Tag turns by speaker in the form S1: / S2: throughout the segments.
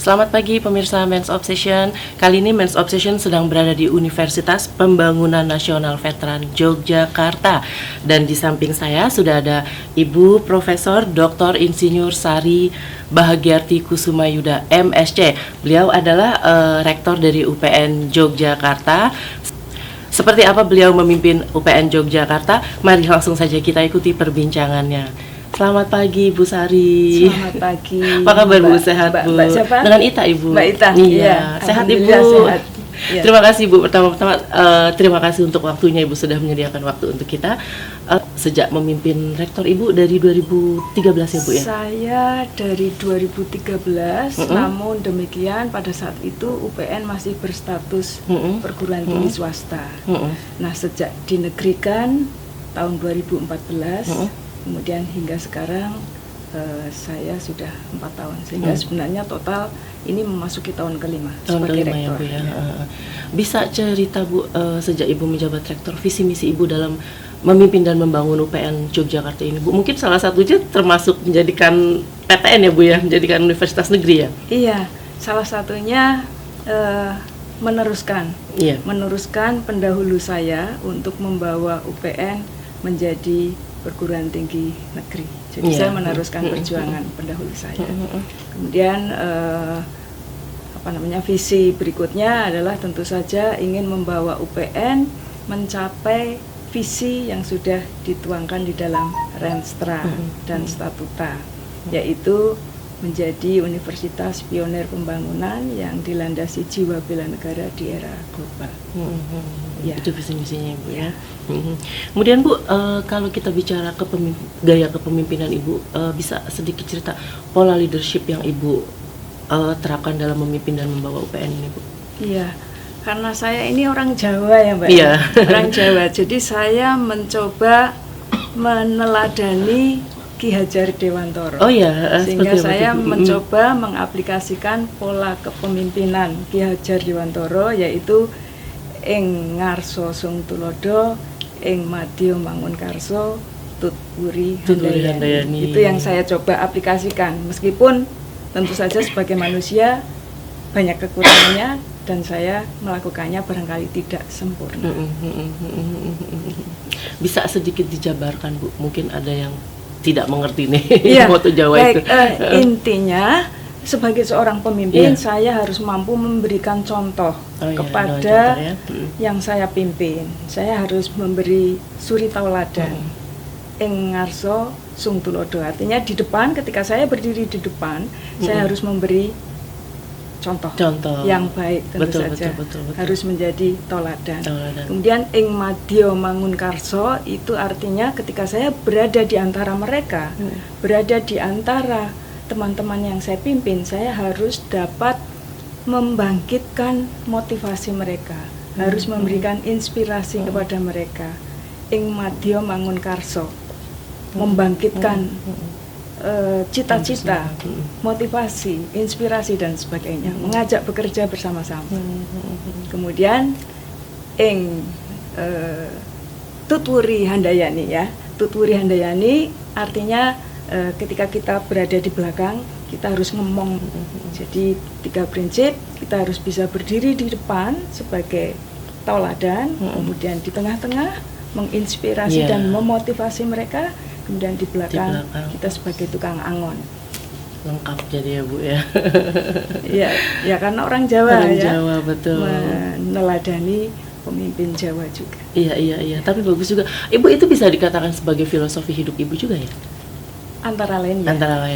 S1: Selamat pagi pemirsa Men's Obsession. Kali ini Men's Obsession sedang berada di Universitas Pembangunan Nasional Veteran Yogyakarta. Dan di samping saya sudah ada Ibu Profesor Dr. Insinyur Sari Bahagiarti Kusumayuda MSc. Beliau adalah rektor dari UPN Yogyakarta. Seperti apa beliau memimpin UPN Yogyakarta? Mari langsung saja kita ikuti perbincangannya. Selamat pagi Bu Sari.
S2: Selamat pagi.
S1: Apa kabar Bu? Sehat Bu?
S2: Mbak siapa?
S1: Dengan Ita Ibu.
S2: Mbak Ita.
S1: Iya. Sehat Ibu.
S2: Sehat. Ya.
S1: Terima kasih Bu. Pertama-tama terima kasih untuk waktunya Ibu sudah menyediakan waktu untuk kita. Sejak memimpin rektor Ibu dari 2013 ya Bu ya?
S2: Saya dari 2013, namun demikian pada saat itu UPN masih berstatus perguruan tinggi swasta. Nah, sejak dinegrikan tahun 2014. Kemudian hingga sekarang saya sudah 4 tahun, sehingga sebenarnya total ini memasuki tahun kelima sebagai rektor.
S1: Ya, Bu, ya. Bisa cerita Bu, sejak Ibu menjabat rektor, visi misi Ibu dalam memimpin dan membangun UPN Yogyakarta ini Bu? Mungkin salah satunya termasuk menjadikan PTN ya Bu ya, menjadikan universitas negeri ya?
S2: Iya, salah satunya meneruskan pendahulu saya untuk membawa UPN menjadi perguruan tinggi negeri. Jadi saya meneruskan perjuangan pendahulu saya. Kemudian visi berikutnya adalah tentu saja ingin membawa UPN mencapai visi yang sudah dituangkan di dalam Renstra dan Statuta, yaitu menjadi universitas pionir pembangunan yang dilandasi jiwa bela negara di era global.
S1: Ya. Itu visi misinya Ibu ya. Kemudian Bu, kalau kita bicara gaya kepemimpinan Ibu, bisa sedikit cerita pola leadership yang Ibu terapkan dalam memimpin dan membawa UPN ini Bu?
S2: Iya, karena saya ini orang Jawa ya Mbak.
S1: Iya.
S2: Orang Jawa, jadi saya mencoba meneladani Ki Hajar Dewantoro.
S1: Oh ya,
S2: sehingga saya mencoba mengaplikasikan pola kepemimpinan Ki Hajar Dewantoro, yaitu ing ngarso sung tulodo, ing madya mangun karso, tutwuri handayani. Itu yang saya coba aplikasikan, meskipun tentu saja sebagai manusia banyak kekurangannya dan saya melakukannya barangkali tidak sempurna.
S1: Bisa sedikit dijabarkan Bu, mungkin ada yang tidak mengerti nih
S2: ya,
S1: moto Jawa
S2: baik,
S1: itu.
S2: Intinya sebagai seorang pemimpin saya harus mampu memberikan contoh kepada yang saya pimpin. Saya harus memberi suri tauladan. Ing ngarso sung tulodo, artinya di depan, ketika saya berdiri di depan, saya harus memberi contoh yang baik, tentu saja betul. Harus menjadi toladan. Kemudian ing madya mangun karso, itu artinya ketika saya berada di antara mereka, berada di antara teman-teman yang saya pimpin, saya harus dapat membangkitkan motivasi mereka, harus memberikan inspirasi kepada mereka. Ing madya mangun karso, membangkitkan cita-cita, motivasi, inspirasi dan sebagainya, mengajak bekerja bersama-sama. Kemudian ing tutwuri handayani ya. Tutwuri handayani artinya ketika kita berada di belakang, kita harus ngomong. Jadi 3 prinsip, kita harus bisa berdiri di depan sebagai tauladan, kemudian di tengah-tengah menginspirasi dan memotivasi mereka. Kemudian di belakang kita sebagai tukang angon.
S1: Lengkap jadi ya Bu ya.
S2: Ya karena orang Jawa
S1: Jawa betul.
S2: Meneladani pemimpin Jawa juga.
S1: Iya. Tapi bagus juga. Ibu itu bisa dikatakan sebagai filosofi hidup Ibu juga ya?
S2: Antara lain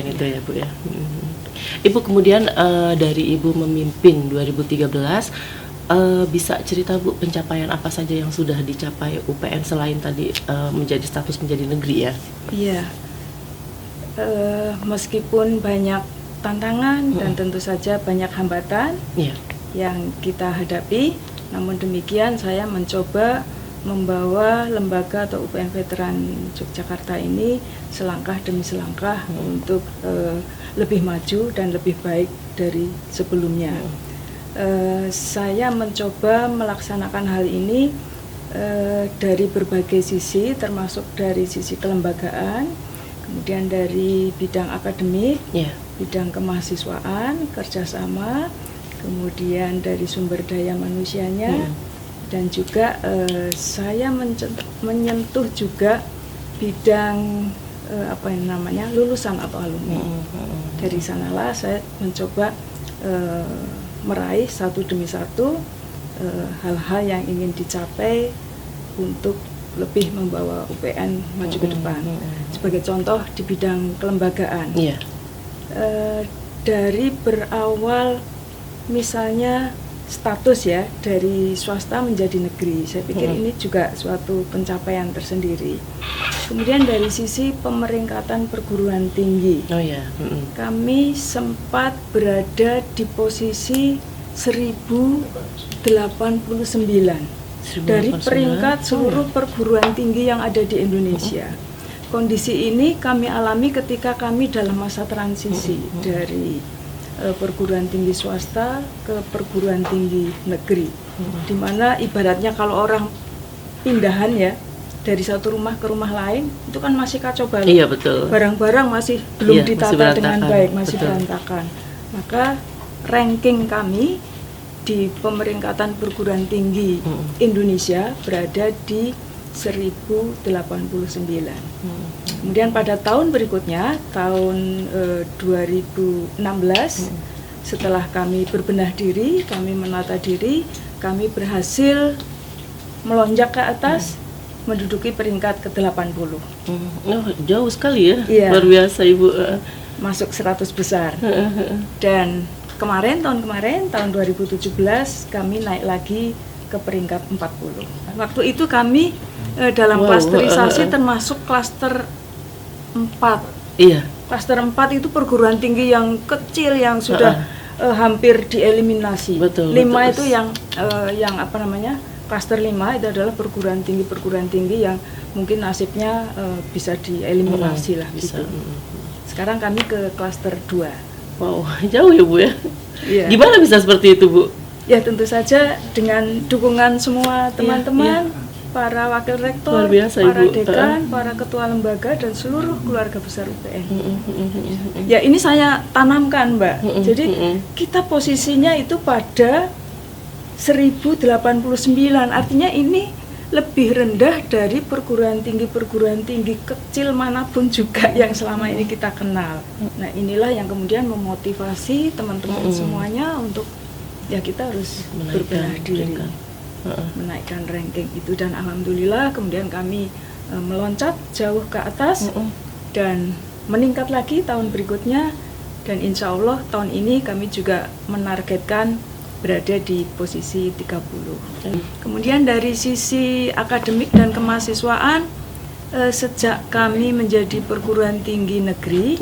S1: itu ya Bu ya. Ibu kemudian dari Ibu memimpin 2013, bisa cerita Bu pencapaian apa saja yang sudah dicapai UPN selain tadi menjadi status menjadi negeri ya? Iya,
S2: meskipun banyak tantangan dan tentu saja banyak hambatan yang kita hadapi, namun demikian saya mencoba membawa lembaga atau UPN Veteran Yogyakarta ini selangkah demi selangkah untuk lebih maju dan lebih baik dari sebelumnya. Saya mencoba melaksanakan hal ini dari berbagai sisi, termasuk dari sisi kelembagaan, kemudian dari bidang akademik, bidang kemahasiswaan, kerjasama, kemudian dari sumber daya manusianya, dan juga saya menyentuh juga bidang lulusan atau alumni. Dari sanalah saya mencoba meraih satu demi satu hal-hal yang ingin dicapai untuk lebih membawa UPN maju ke depan. Sebagai contoh di bidang kelembagaan, dari berawal misalnya status ya dari swasta menjadi negeri, saya pikir ini juga suatu pencapaian tersendiri. Kemudian dari sisi pemeringkatan perguruan tinggi, kami sempat berada di posisi 1089 dari peringkat seluruh perguruan tinggi yang ada di Indonesia. Kondisi ini kami alami ketika kami dalam masa transisi dari perguruan tinggi swasta ke perguruan tinggi negeri, di mana ibaratnya kalau orang pindahan ya dari satu rumah ke rumah lain itu kan masih kacau balau.
S1: Iya, betul.
S2: Barang-barang masih belum ditata dengan baik, masih berantakan. Maka ranking kami di pemeringkatan perguruan tinggi Indonesia berada di 1089. Kemudian pada tahun berikutnya, tahun 2016, setelah kami berbenah diri, kami menata diri, kami berhasil melonjak ke atas, menduduki peringkat ke-80.
S1: Jauh sekali ya,
S2: Iya.
S1: luar biasa Ibu.
S2: Masuk 100 besar. Dan tahun kemarin, tahun 2017, kami naik lagi ke peringkat 40. Waktu itu kami dalam klasterisasi termasuk klaster 4.
S1: Iya.
S2: Klaster 4 itu perguruan tinggi yang kecil yang sudah hampir dieliminasi. 5 itu yang klaster 5 itu adalah perguruan tinggi yang mungkin nasibnya bisa dieliminasi lah
S1: bisa.
S2: gitu. Sekarang kami ke klaster 2.
S1: Wow, jauh ya Bu ya.
S2: Iya.
S1: Gimana bisa seperti itu Bu?
S2: Ya tentu saja dengan dukungan semua teman-teman, para wakil rektor,
S1: luar biasa,
S2: para
S1: Ibu.
S2: dekan, para ketua lembaga dan seluruh keluarga besar UPN. Ya ini saya tanamkan Mbak. Jadi kita posisinya itu pada 1089, artinya ini lebih rendah dari perguruan tinggi kecil manapun juga yang selama ini kita kenal. Nah inilah yang kemudian memotivasi teman-teman semuanya untuk ya kita harus berbenah diri, menaikkan ranking itu, dan alhamdulillah kemudian kami meloncat jauh ke atas dan meningkat lagi tahun berikutnya, dan insya Allah tahun ini kami juga menargetkan berada di posisi 30. Kemudian dari sisi akademik dan kemahasiswaan, sejak kami menjadi perguruan tinggi negeri,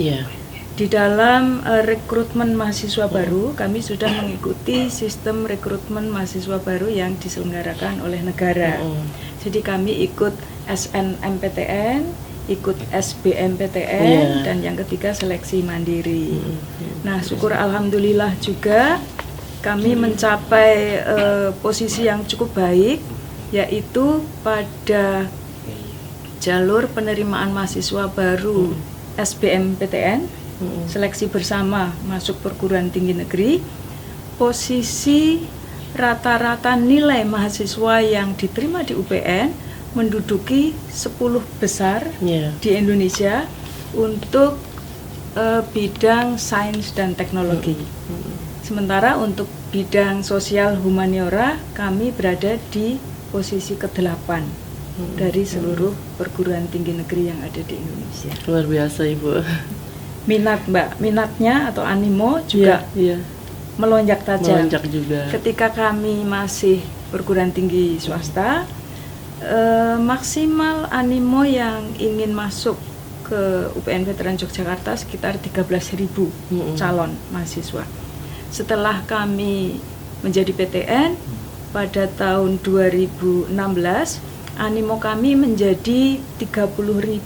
S2: di dalam rekrutmen mahasiswa baru, kami sudah mengikuti sistem rekrutmen mahasiswa baru yang diselenggarakan oleh negara. Jadi kami ikut SNMPTN, ikut SBMPTN, dan yang ketiga seleksi mandiri. Nah, syukur alhamdulillah juga kami mencapai posisi yang cukup baik, yaitu pada jalur penerimaan mahasiswa baru SBMPTN, seleksi bersama masuk perguruan tinggi negeri. Posisi rata-rata nilai mahasiswa yang diterima di UPN menduduki 10 besar di Indonesia untuk bidang sains dan teknologi. Sementara untuk bidang sosial humaniora kami berada di posisi ke-8 dari seluruh perguruan tinggi negeri yang ada di Indonesia.
S1: Luar biasa Ibu.
S2: Minatnya atau animo juga melonjak tajam.
S1: Melonjak juga.
S2: Ketika kami masih perguruan tinggi swasta, maksimal animo yang ingin masuk ke UPN Veteran Yogyakarta sekitar 13.000 calon mahasiswa. Setelah kami menjadi PTN pada tahun 2016, animo kami menjadi 37.000.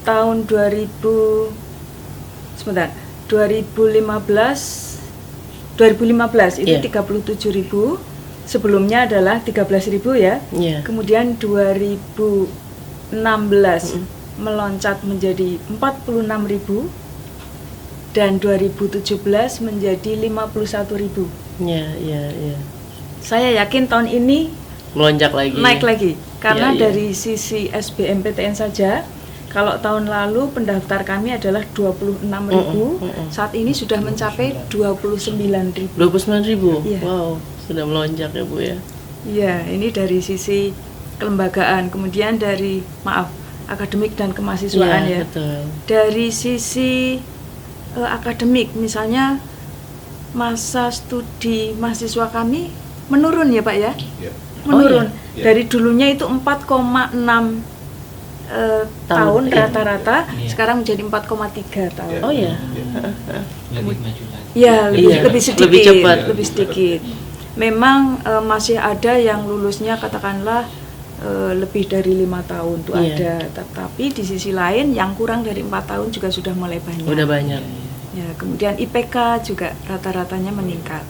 S2: Tahun 2015 itu 37.000. Sebelumnya adalah 13.000 ya. Kemudian 2016 meloncat menjadi 46.000 dan 2017 menjadi 51.000.
S1: Ya.
S2: Saya yakin tahun ini
S1: Melonjak lagi.
S2: naik lagi karena
S1: Ya.
S2: dari sisi SBMPTN saja, kalau tahun lalu pendaftar kami adalah 26.000, saat ini sudah mencapai 29.000.
S1: 29.000.
S2: Iya.
S1: Wow, sudah melonjak ya Bu ya.
S2: Iya, ini dari sisi kelembagaan, kemudian dari akademik dan kemahasiswaan
S1: Iya,
S2: ya.
S1: betul.
S2: Dari sisi akademik, misalnya masa studi mahasiswa kami menurun ya Pak ya, menurun.
S3: iya.
S2: Dari dulunya itu 4,6 tahun
S1: Iya.
S2: rata-rata,
S3: Iya.
S2: sekarang menjadi 4,3 tahun.
S1: Oh ya.
S3: Lebih maju lagi.
S2: Ya,
S1: Iya,
S2: lebih sedikit,
S1: lebih cepat.
S2: lebih sedikit. Memang masih ada yang lulusnya katakanlah lebih dari 5 tahun tuh
S1: Iya.
S2: ada, tetapi di sisi lain yang kurang dari 4 tahun juga sudah mulai banyak.
S1: Udah banyak.
S2: Ya, kemudian IPK juga rata-ratanya meningkat.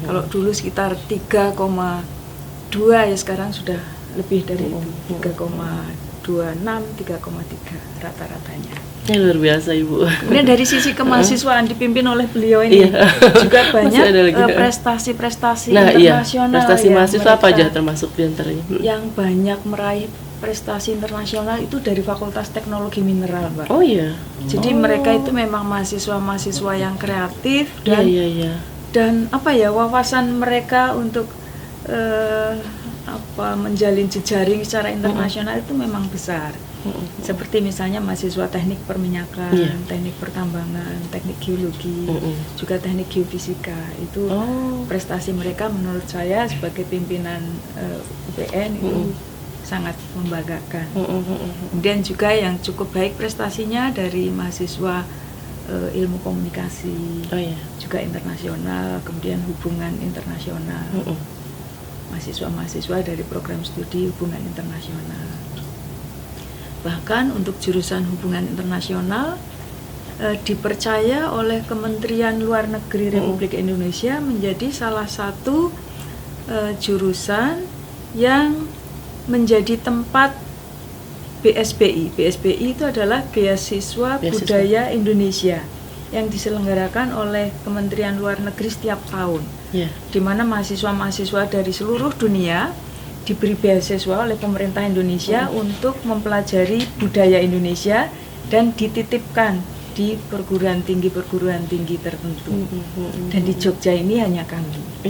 S2: Kalau dulu sekitar 3,2 ya, sekarang sudah lebih dari itu, 3,26, 3,3 rata-ratanya.
S1: Ini luar biasa Ibu.
S2: Kemudian dari sisi kemahasiswaan dipimpin oleh beliau ini
S1: Iya.
S2: juga banyak
S1: Masih ada lagi.
S2: prestasi-prestasi
S1: Nah iya,
S2: internasional
S1: prestasi
S2: yang
S1: mahasiswa apa
S2: mereka-
S1: aja termasuk diantaranya?
S2: yang banyak meraih prestasi internasional itu dari Fakultas Teknologi Mineral, Mbak.
S1: Oh iya.
S2: Jadi mereka itu memang mahasiswa-mahasiswa yang kreatif dan
S1: Iya.
S2: dan apa ya, wawasan mereka untuk menjalin jejaring secara internasional itu memang besar. Seperti misalnya mahasiswa teknik perminyakan,
S1: Iya.
S2: teknik pertambangan, teknik geologi, juga teknik geofisika. Itu prestasi mereka menurut saya sebagai pimpinan UPN itu sangat membanggakan. Kemudian juga yang cukup baik prestasinya dari mahasiswa ilmu komunikasi,
S1: Oh iya.
S2: juga internasional, kemudian hubungan internasional. Mahasiswa-mahasiswa dari program studi hubungan internasional. Bahkan untuk jurusan hubungan internasional dipercaya oleh Kementerian Luar Negeri Republik Indonesia menjadi salah satu jurusan yang menjadi tempat BSBI. BSBI itu adalah Beasiswa Budaya Indonesia yang diselenggarakan oleh Kementerian Luar Negeri setiap tahun.
S1: Yeah.
S2: Di mana mahasiswa-mahasiswa dari seluruh dunia diberi beasiswa oleh pemerintah Indonesia untuk mempelajari budaya Indonesia dan dititipkan di perguruan tinggi tertentu. Dan di Jogja ini hanya kami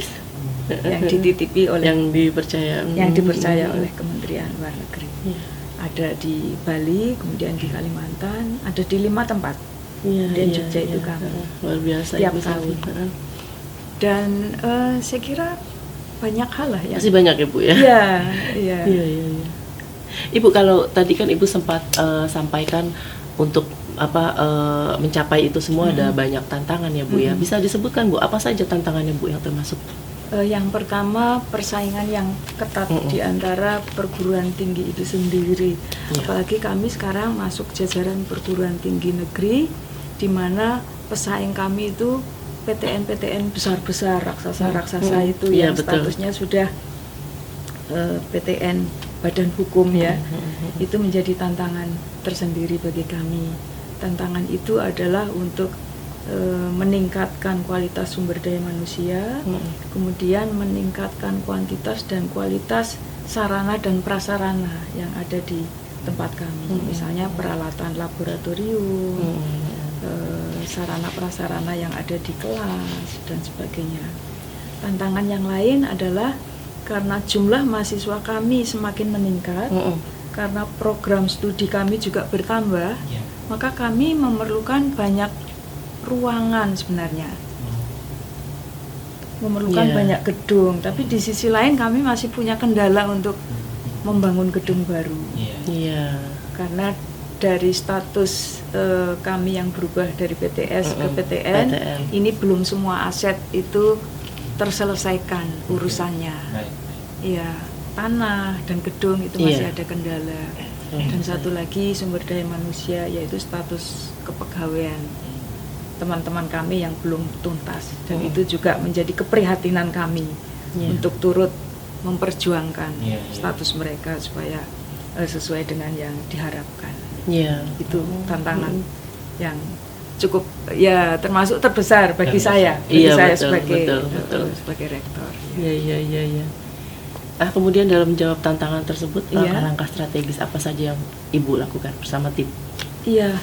S2: yang dititipi oleh
S1: yang dipercaya
S2: oleh Kementerian Luar Negeri. Ada di Bali, kemudian di Kalimantan, ada di 5 tempat. Dan Jogja itu kami.
S1: Luar biasa
S2: Setiap
S1: Ibu
S2: tahun.
S1: Santi.
S2: Dan saya kira banyak hal lah ya.
S1: Masih banyak ya Bu ya.
S2: Iya.
S1: Iya. Ibu, kalau tadi kan Ibu sempat sampaikan untuk mencapai itu semua ada banyak tantangan ya Bu ya. Bisa disebutkan Bu, apa saja tantangannya Bu yang termasuk?
S2: Yang pertama, persaingan yang ketat di antara perguruan tinggi itu sendiri. Apalagi kami sekarang masuk jajaran perguruan tinggi negeri, di mana pesaing kami itu PTN besar-besar, raksasa-raksasa itu yang statusnya sudah PTN badan hukum ya. Itu menjadi tantangan tersendiri bagi kami. Tantangan itu adalah untuk meningkatkan kualitas sumber daya manusia, kemudian meningkatkan kuantitas dan kualitas sarana dan prasarana yang ada di tempat kami. Misalnya peralatan laboratorium, sarana prasarana yang ada di kelas dan sebagainya. Tantangan yang lain adalah karena jumlah mahasiswa kami semakin meningkat, karena program studi kami juga bertambah, maka kami memerlukan banyak ruangan sebenarnya, memerlukan banyak gedung. Tapi di sisi lain kami masih punya kendala untuk membangun gedung baru. Karena dari status kami yang berubah dari PTS ke PTN, ini belum semua aset itu terselesaikan urusannya. Iya, tanah dan gedung itu masih ada kendala. Dan satu lagi sumber daya manusia, yaitu status kepegawaian teman-teman kami yang belum tuntas. Dan itu juga menjadi keprihatinan kami untuk turut memperjuangkan status mereka supaya sesuai dengan yang diharapkan.
S1: Iya.
S2: Itu tantangan yang cukup ya termasuk terbesar bagi saya,
S1: Iya,
S2: saya
S1: betul, betul.
S2: sebagai rektor.
S1: Iya. Kemudian dalam menjawab tantangan tersebut,
S2: Iya.
S1: langkah strategis apa saja yang Ibu lakukan bersama tim?
S2: Iya,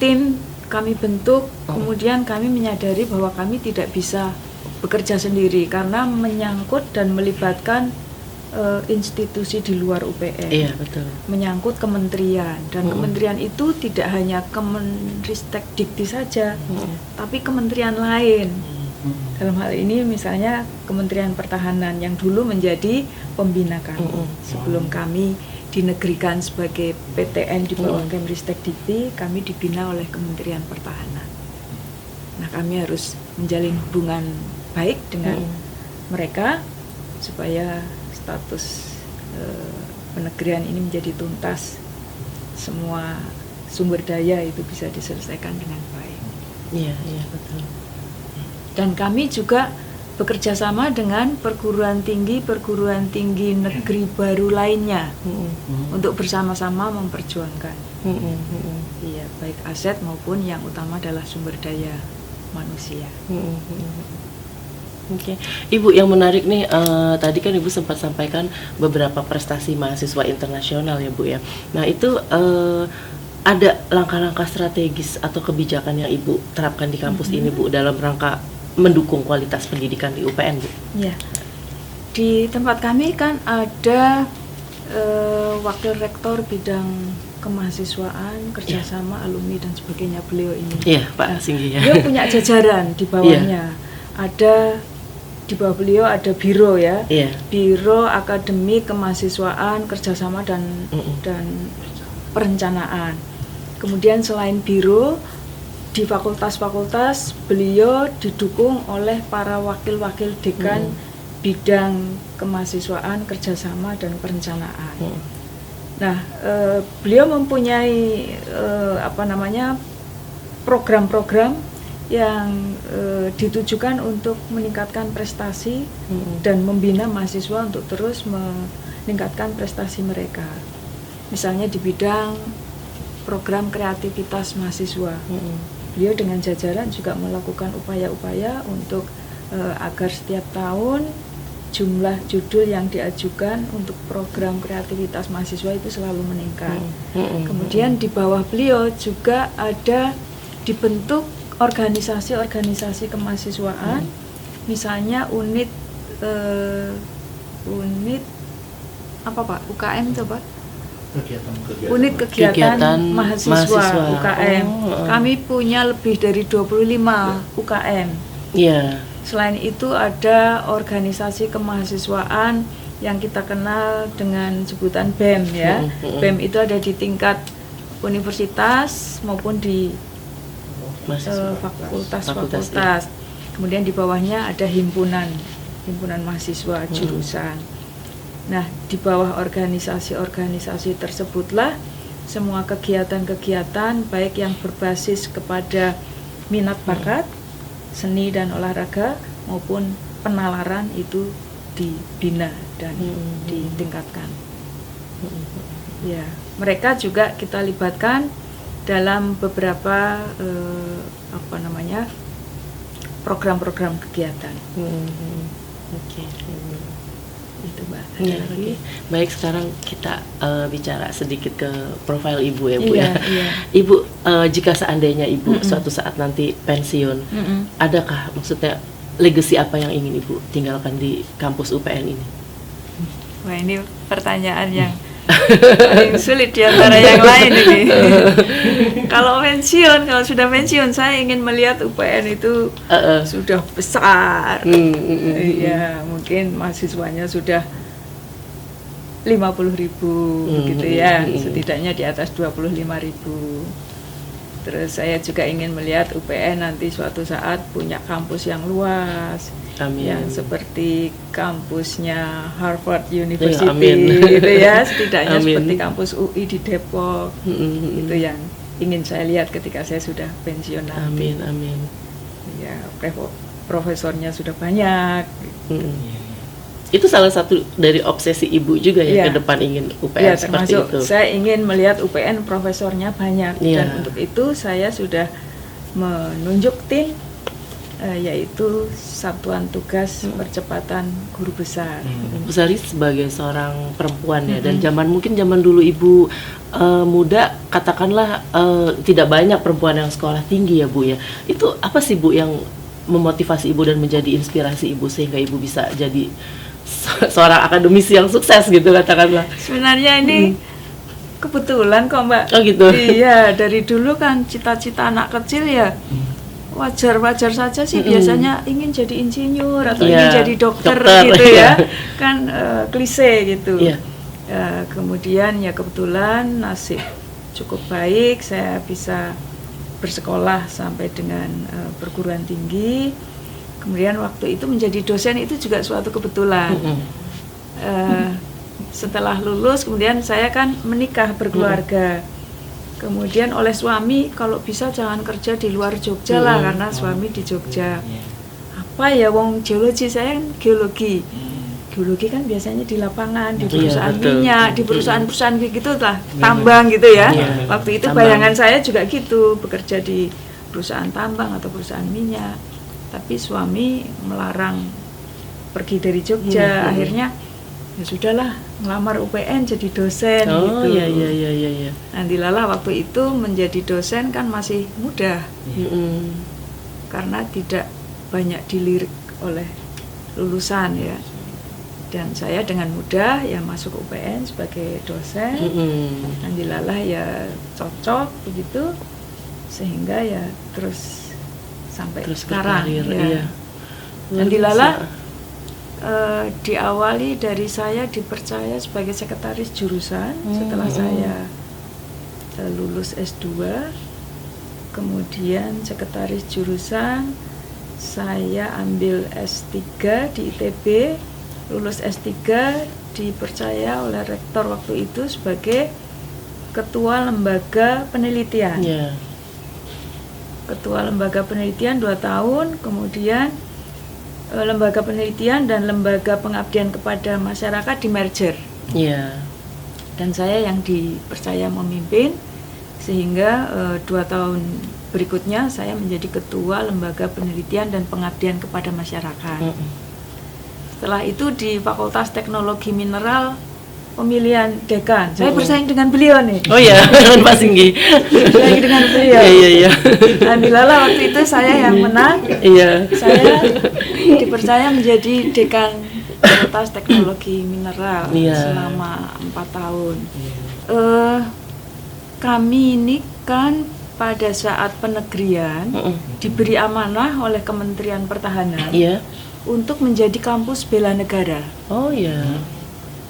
S2: tim kami bentuk, kemudian kami menyadari bahwa kami tidak bisa bekerja sendiri karena menyangkut dan melibatkan institusi di luar UPN.
S1: Iya, betul.
S2: Menyangkut kementerian, dan kementerian itu tidak hanya Kemenristek Dikti saja, tapi kementerian lain. Dalam hal ini misalnya Kementerian Pertahanan yang dulu menjadi pembina kami sebelum kami dinegerikan sebagai PTN di bawah Kemenristek Dikti, kami dibina oleh Kementerian Pertahanan. Nah, kami harus menjalin hubungan baik dengan mereka supaya status penegerian ini menjadi tuntas, semua sumber daya itu bisa diselesaikan dengan baik.
S1: Iya, betul.
S2: Dan kami juga bekerja sama dengan perguruan tinggi negeri baru lainnya untuk bersama-sama memperjuangkan. Iya, baik aset maupun yang utama adalah sumber daya manusia.
S1: Oke, Ibu, yang menarik nih, tadi kan Ibu sempat sampaikan beberapa prestasi mahasiswa internasional ya Bu ya. Nah itu ada langkah-langkah strategis atau kebijakan yang Ibu terapkan di kampus ini Bu dalam rangka mendukung kualitas pendidikan di UPN Bu?
S2: Ya, di tempat kami kan ada wakil rektor bidang kemahasiswaan, kerjasama, alumni dan sebagainya, beliau ini.
S1: Iya, Pak Singgi ya.
S2: Beliau punya jajaran di bawahnya. Ada di bawah beliau ada biro ya, biro akademik kemahasiswaan, kerjasama dan perencanaan. Kemudian selain biro, di fakultas-fakultas beliau didukung oleh para wakil-wakil dekan bidang kemahasiswaan, kerjasama dan perencanaan. Nah, beliau mempunyai program-program yang ditujukan untuk meningkatkan prestasi dan membina mahasiswa untuk terus meningkatkan prestasi mereka. Misalnya di bidang program kreativitas mahasiswa, beliau dengan jajaran juga melakukan upaya-upaya untuk agar setiap tahun jumlah judul yang diajukan untuk program kreativitas mahasiswa itu selalu meningkat. Kemudian di bawah beliau juga ada dibentuk organisasi-organisasi kemahasiswaan, misalnya unit apa Pak? UKM coba? Unit kegiatan mahasiswa UKM. Kami punya lebih dari 25 UKM.
S1: Iya.
S2: Selain itu ada organisasi kemahasiswaan yang kita kenal dengan sebutan BEM ya. BEM itu ada di tingkat universitas maupun di fakultas. Kemudian di bawahnya ada himpunan mahasiswa jurusan. Nah, di bawah organisasi-organisasi tersebutlah semua kegiatan-kegiatan baik yang berbasis kepada minat bakat, seni dan olahraga maupun penalaran itu dibina dan ditingkatkan. Ya, mereka juga kita libatkan dalam beberapa program-program kegiatan.
S1: Oke.
S2: Itu Mbak.
S1: Ya, baik, sekarang kita bicara sedikit ke profil Ibu ya Bu ya. Ibu, jika seandainya Ibu suatu saat nanti pensiun, adakah maksudnya legacy apa yang ingin Ibu tinggalkan di kampus UPN ini?
S2: Wah, ini pertanyaan yang paling sulit di antara yang lain ini. Kalau sudah pensiun, saya ingin melihat UPN itu sudah besar. Iya, mungkin mahasiswanya sudah 50.000 gitu ya, setidaknya di atas 25.000. Terus saya juga ingin melihat UPN nanti suatu saat punya kampus yang luas.
S1: Amin.
S2: Yang seperti kampusnya Harvard University gitu ya, setidaknya seperti kampus UI di Depok. Itu yang ingin saya lihat ketika saya sudah pensiun nanti.
S1: Amin.
S2: Ya, profesornya sudah banyak.
S1: Itu salah satu dari obsesi ibu juga ya, ke depan ingin UPN seperti
S2: termasuk
S1: itu.
S2: Saya ingin melihat UPN profesornya banyak, dan untuk itu saya sudah menunjuk tim yaitu Satuan Tugas Percepatan Guru Besar.
S1: Bu Sari sebagai seorang perempuan ya, dan mungkin zaman dulu ibu muda, katakanlah tidak banyak perempuan yang sekolah tinggi ya Bu ya. Itu apa sih Bu yang memotivasi ibu dan menjadi inspirasi ibu sehingga ibu bisa jadi seorang akademisi yang sukses gitu, katakanlah?
S2: Sebenarnya ini kebetulan kok Mbak.
S1: Oh gitu.
S2: Iya, dari dulu kan cita-cita anak kecil ya wajar-wajar saja sih, biasanya ingin jadi insinyur atau ingin jadi dokter gitu ya. Kan klise gitu. Kemudian ya kebetulan nasib cukup baik, saya bisa bersekolah sampai dengan perguruan tinggi. Kemudian waktu itu menjadi dosen itu juga suatu kebetulan. Setelah lulus kemudian saya kan menikah, berkeluarga. Kemudian oleh suami, kalau bisa jangan kerja di luar Jogja lah, karena suami di Jogja. Apa ya, wong geologi, saya kan geologi. Geologi kan biasanya di lapangan, di perusahaan minyak, di perusahaan-perusahaan gitu lah, tambang gitu ya. Waktu itu bayangan saya juga gitu, bekerja di perusahaan tambang atau perusahaan minyak. Tapi suami melarang pergi dari Jogja, akhirnya ya sudahlah, ngelamar UPN jadi dosen gitu.
S1: Iya.
S2: Nanti lala waktu itu menjadi dosen kan masih muda, karena tidak banyak dilirik oleh lulusan ya. Dan saya dengan mudah ya masuk UPN sebagai dosen. Nanti lala ya cocok begitu, sehingga ya terus sampai sekarang ya. Nanti lala diawali dari saya dipercaya sebagai sekretaris jurusan setelah saya lulus S2. Kemudian sekretaris jurusan saya ambil S3 di ITB, lulus S3 dipercaya oleh rektor waktu itu sebagai ketua lembaga penelitian. Ketua lembaga penelitian 2 tahun, kemudian lembaga penelitian dan lembaga pengabdian kepada masyarakat di merger. Dan saya yang dipercaya memimpin, sehingga 2 tahun berikutnya saya menjadi ketua lembaga penelitian dan pengabdian kepada masyarakat. Setelah itu di Fakultas Teknologi Mineral pemilihan dekan. Saya bersaing dengan beliau nih.
S1: Oh iya, dengan Pak Singgi.
S2: Bersaing dengan beliau.
S1: Iya.
S2: Alhamdulillah waktu itu saya yang menang. Saya dipercaya menjadi dekan Fakultas Teknologi Mineral selama 4 tahun. Kami ini kan pada saat penegrian diberi amanah oleh Kementerian Pertahanan untuk menjadi kampus bela negara.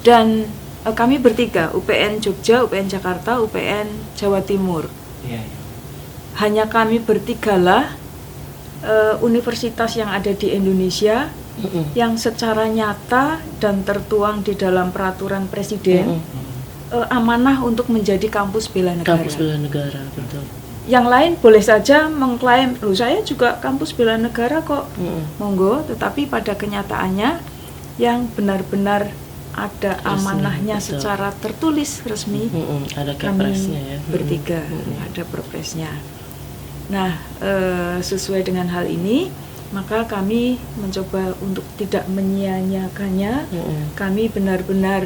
S2: Dan kami bertiga, UPN Jogja, UPN Jakarta, UPN Jawa Timur. Hanya kami bertigalah universitas yang ada di Indonesia yang secara nyata dan tertuang di dalam peraturan presiden amanah untuk menjadi kampus bela negara.
S1: Kampus bela negara, betul.
S2: Yang lain boleh saja mengklaim, loh saya juga kampus bela negara kok, monggo. Tetapi pada kenyataannya yang benar-benar ada amanahnya resmi, secara tertulis resmi,
S1: ada
S2: kami
S1: ya.
S2: Bertiga, ada perpresnya. Nah, sesuai dengan hal ini, maka kami mencoba untuk tidak menyia-nyiakannya. Kami benar-benar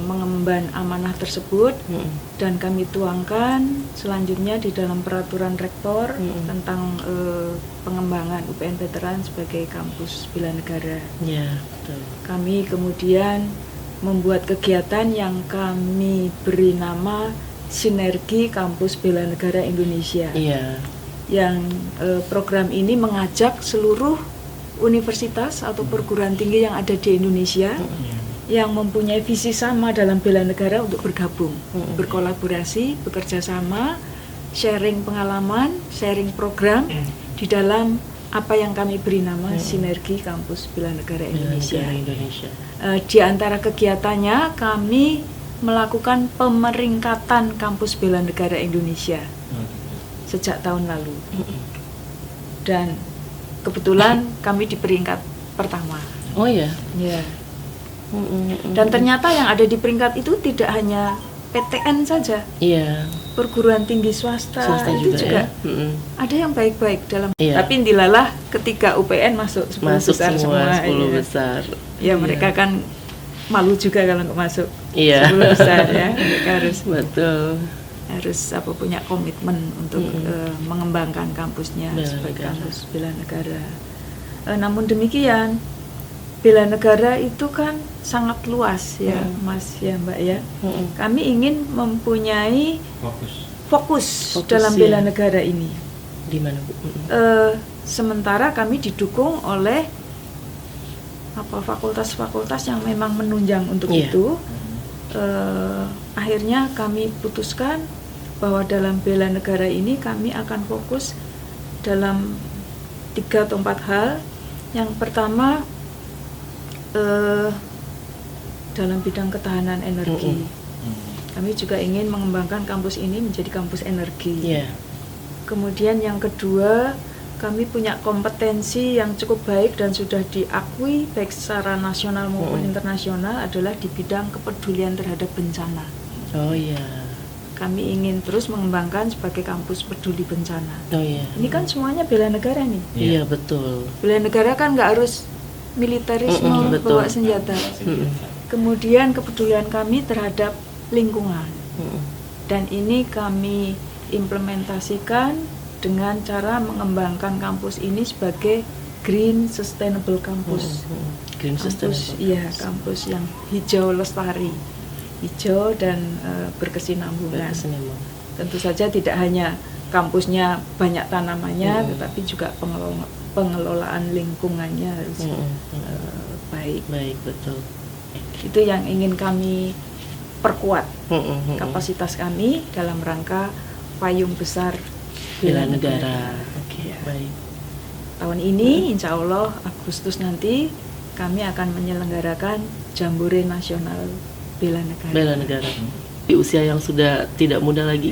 S2: mengemban amanah tersebut dan kami tuangkan selanjutnya di dalam peraturan rektor tentang pengembangan UPN Veteran sebagai kampus bela negara.
S1: Betul.
S2: Kami kemudian membuat kegiatan yang kami beri nama Sinergi Kampus Bela Negara Indonesia. Yang program ini mengajak seluruh universitas atau perguruan tinggi yang ada di Indonesia yang mempunyai visi sama dalam bela negara untuk bergabung, berkolaborasi, bekerja sama, sharing pengalaman, sharing program di dalam apa yang kami beri nama Sinergi Kampus Bela Negara Indonesia. Di antara kegiatannya kami melakukan pemeringkatan Kampus Bela Negara Indonesia sejak tahun lalu. Dan kebetulan kami di peringkat pertama.
S1: Oh ya.
S2: Dan ternyata yang ada di peringkat itu tidak hanya PTN saja.
S1: Iya.
S2: Perguruan tinggi swasta itu juga
S1: ya?
S2: ada yang baik-baik dalam.
S1: Iya.
S2: Tapi indilalah ketika UPN masuk 10 besar semua
S1: 10
S2: ya.
S1: besar.
S2: Ya mereka kan malu juga kalau nggak masuk
S1: Iya.
S2: 10 besar ya. Mereka harus punya komitmen untuk mengembangkan kampusnya
S1: Bela
S2: sebagai
S1: negara.
S2: kampus bela negara. Namun demikian bela negara itu kan sangat luas ya, Mas ya Mbak ya. Kami ingin mempunyai fokus dalam bela negara ini.
S1: Di mana Bu?
S2: Sementara kami didukung oleh fakultas-fakultas yang memang menunjang untuk itu. Akhirnya kami putuskan bahwa dalam bela negara ini kami akan fokus dalam 3 atau 4 hal. Yang pertama dalam bidang ketahanan energi. Kami juga ingin mengembangkan kampus ini menjadi kampus energi. Kemudian yang kedua, kami punya kompetensi yang cukup baik dan sudah diakui baik secara nasional maupun internasional adalah di bidang kepedulian terhadap bencana.
S1: Oh iya.
S2: Kami ingin terus mengembangkan sebagai kampus peduli bencana.
S1: Oh iya.
S2: Ini kan semuanya bela negara nih.
S1: Iya betul.
S2: Bela negara kan nggak harus militerisme bawa senjata. Kemudian kepedulian kami terhadap lingkungan. Dan ini kami implementasikan dengan cara mengembangkan kampus ini sebagai Green Sustainable Campus.
S1: Green
S2: Campus, iya, kampus yang hijau lestari, hijau dan berkesinambungan. Tentu saja tidak hanya kampusnya banyak tanamannya, tetapi juga pengelolaan lingkungannya harus baik.
S1: Baik, betul.
S2: Itu yang ingin kami perkuat kapasitas kami dalam rangka payung besar
S1: bela negara. Oke, baik.
S2: Tahun ini insya Allah Agustus nanti kami akan menyelenggarakan Jambore Nasional Bela Negara.
S1: Bela negara. Di usia yang sudah tidak muda lagi,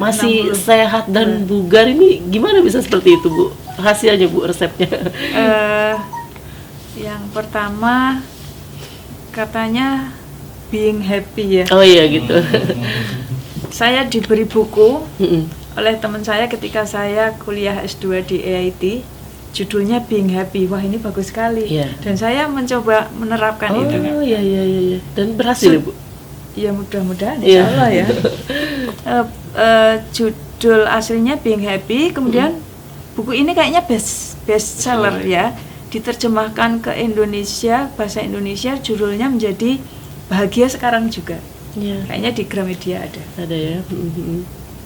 S1: masih
S2: 60.
S1: sehat dan bugar, ini gimana bisa seperti itu Bu? Khasiatnya Bu, resepnya?
S2: Yang pertama katanya being happy ya.
S1: Oh iya gitu.
S2: Saya diberi buku oleh teman saya ketika saya kuliah S2 di EIT, judulnya Being Happy. Wah, ini bagus sekali. Dan saya mencoba menerapkan itu.
S1: Oh iya. Dan berhasil Bu?
S2: Ya mudah-mudahan insya Allah ya. Judul aslinya Being Happy, kemudian buku ini kayaknya best seller ya. Diterjemahkan ke Indonesia, bahasa Indonesia, judulnya menjadi Bahagia Sekarang Juga. Kayaknya di Gramedia ada.
S1: Ada ya.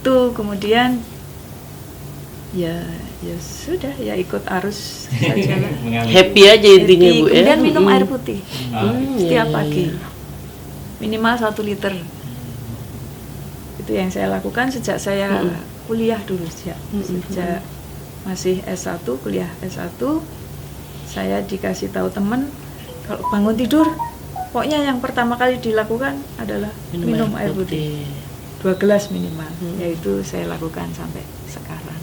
S2: Tuh kemudian ya sudah ya ikut arus saja lah.
S1: Happy aja intinya Bu ya.
S2: Kemudian minum air putih setiap pagi. Minimal 1 liter. Itu yang saya lakukan sejak saya kuliah dulu, sejak masih S1, kuliah S1. Saya dikasih tahu teman, kalau bangun tidur pokoknya yang pertama kali dilakukan adalah minum air putih 2 gelas minimal. Yaitu saya lakukan sampai sekarang.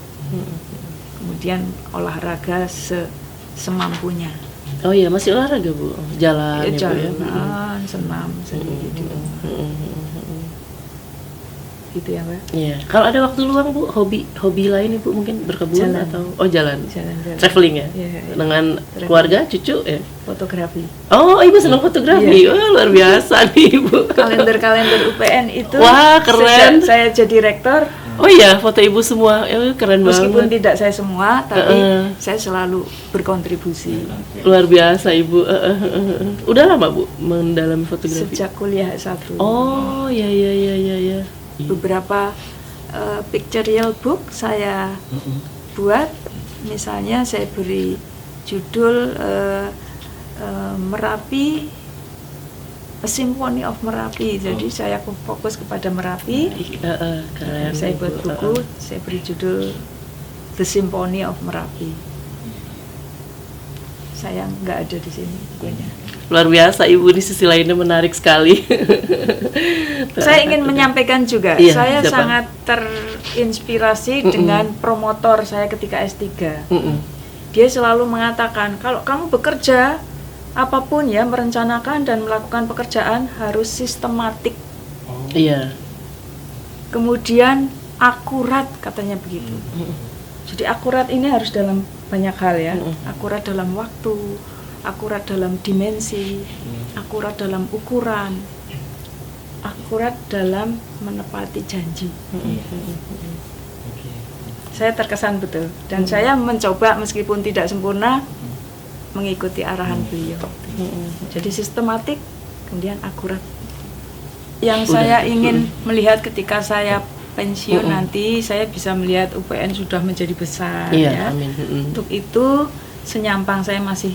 S2: Kemudian olahraga semampunya.
S1: Oh iya, masih olahraga Bu? Jalan ya,
S2: jalan, senam sendiri di rumah. Gitu ya Mbak?
S1: Iya. Kalau ada waktu luang Bu, hobi lain Ibu mungkin berkebun atau jalan. Traveling ya? Dengan keluarga, cucu ya?
S2: Fotografi.
S1: Oh, Ibu senang fotografi. Wah, luar biasa nih Ibu.
S2: Kalender UPN itu.
S1: Wah, keren.
S2: Sejak saya jadi rektor.
S1: Oh iya, foto Ibu semua. Keren banget.
S2: Meskipun tidak saya semua, tapi saya selalu berkontribusi.
S1: Luar biasa Ibu. Udah lama Bu mendalami fotografi?
S2: Sejak kuliah S1.
S1: Oh, iya.
S2: Beberapa pictorial book saya buat. Misalnya saya beri judul Merapi, A Symphony of Merapi. Jadi saya fokus kepada Merapi.
S1: Keren.
S2: Saya buat buku, saya beri judul The Symphony of Merapi. Saya nggak ada di sini bukunya.
S1: Luar biasa Ibu, di sisi lainnya menarik sekali.
S2: Saya ingin menyampaikan juga, saya sangat terinspirasi dengan promotor saya ketika S3. Dia selalu mengatakan, kalau kamu bekerja apapun ya, merencanakan dan melakukan pekerjaan harus sistematik.
S1: Iya.
S2: Kemudian akurat, katanya begitu. Jadi akurat ini harus dalam banyak hal ya. Akurat dalam waktu, akurat dalam dimensi, akurat dalam ukuran, akurat dalam menepati janji. Saya terkesan betul, dan saya mencoba meskipun tidak sempurna mengikuti arahan beliau. Jadi sistematik, kemudian akurat. Yang saya ingin melihat ketika saya pensiun nanti, saya bisa melihat UPN sudah menjadi besar.
S1: Iya,
S2: ya.
S1: amin.
S2: Untuk itu, senyampang saya masih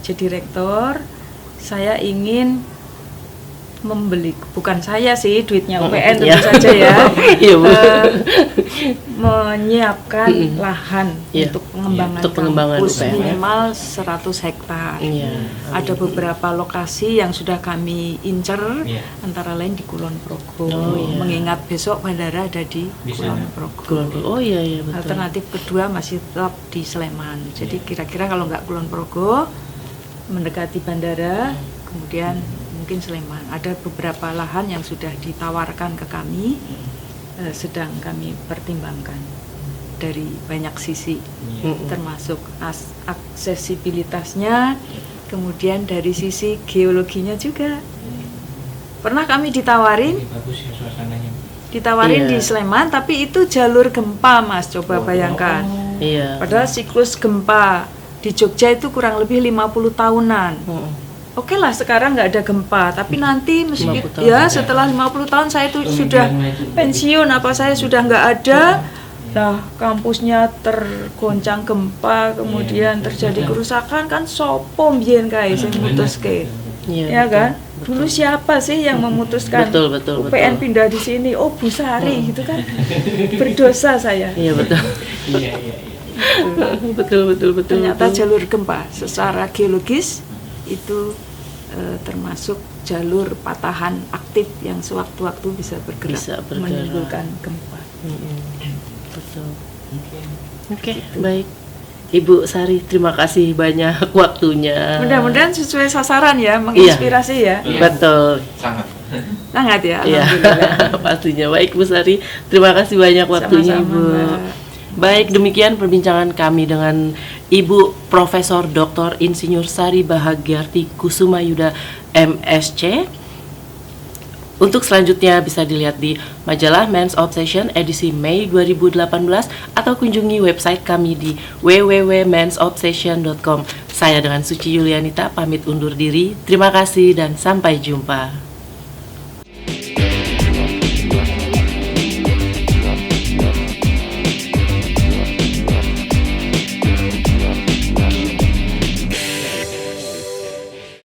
S2: jadi rektor, saya ingin membeli, bukan saya sih, duitnya UPN tentu saja ya, menyiapkan lahan untuk pengembangan kampus
S1: UPN,
S2: minimal 100 hektar. Ada beberapa lokasi yang sudah kami incer, antara lain di Kulon Progo, mengingat besok bandara ada di Kulon Progo.
S1: Betul.
S2: Alternatif kedua masih tetap di Sleman. Jadi kira-kira kalau nggak Kulon Progo, mendekati bandara, kemudian mungkin Sleman. Ada beberapa lahan yang sudah ditawarkan ke kami, sedang kami pertimbangkan dari banyak sisi, termasuk aksesibilitasnya, kemudian dari sisi geologinya juga. Pernah kami ditawarin di Sleman, tapi itu jalur gempa, Mas, coba bayangkan. Padahal siklus gempa di Jogja itu kurang lebih 50 tahunan. Oke lah, sekarang nggak ada gempa, tapi nanti meskipun ya setelah 50 tahun saya itu sudah pensiun, apa saya sudah nggak ada, nah kampusnya tergoncang gempa, kemudian terjadi kerusakan, kan sopo mbiyen kae sing mutuske. Ya kan? Dulu siapa sih yang memutuskan UPN pindah di sini? Oh, Bu Sari gitu kan. Berdosa saya.
S1: Iya, betul. Betul.
S2: Ternyata jalur gempa secara geologis itu termasuk jalur patahan aktif yang sewaktu-waktu bisa bergerak. Menimbulkan gempa.
S1: Betul. Oke, baik. Ibu Sari, terima kasih banyak waktunya.
S2: Mudah-mudahan sesuai sasaran ya, menginspirasi ya.
S1: Betul.
S2: Sangat ya.
S1: Alhamdulillah. Pastinya. Baik Bu Sari, terima kasih banyak waktunya.
S2: Sama-sama,
S1: Ibu. Baik, demikian perbincangan kami dengan Ibu Profesor Dr. Insinyur Sari Bahagiarti Kusumayuda MSc. Untuk selanjutnya bisa dilihat di majalah Men's Obsession edisi Mei 2018 atau kunjungi website kami di www.mensobsession.com. Saya dengan Suci Yulianita pamit undur diri. Terima kasih dan sampai jumpa.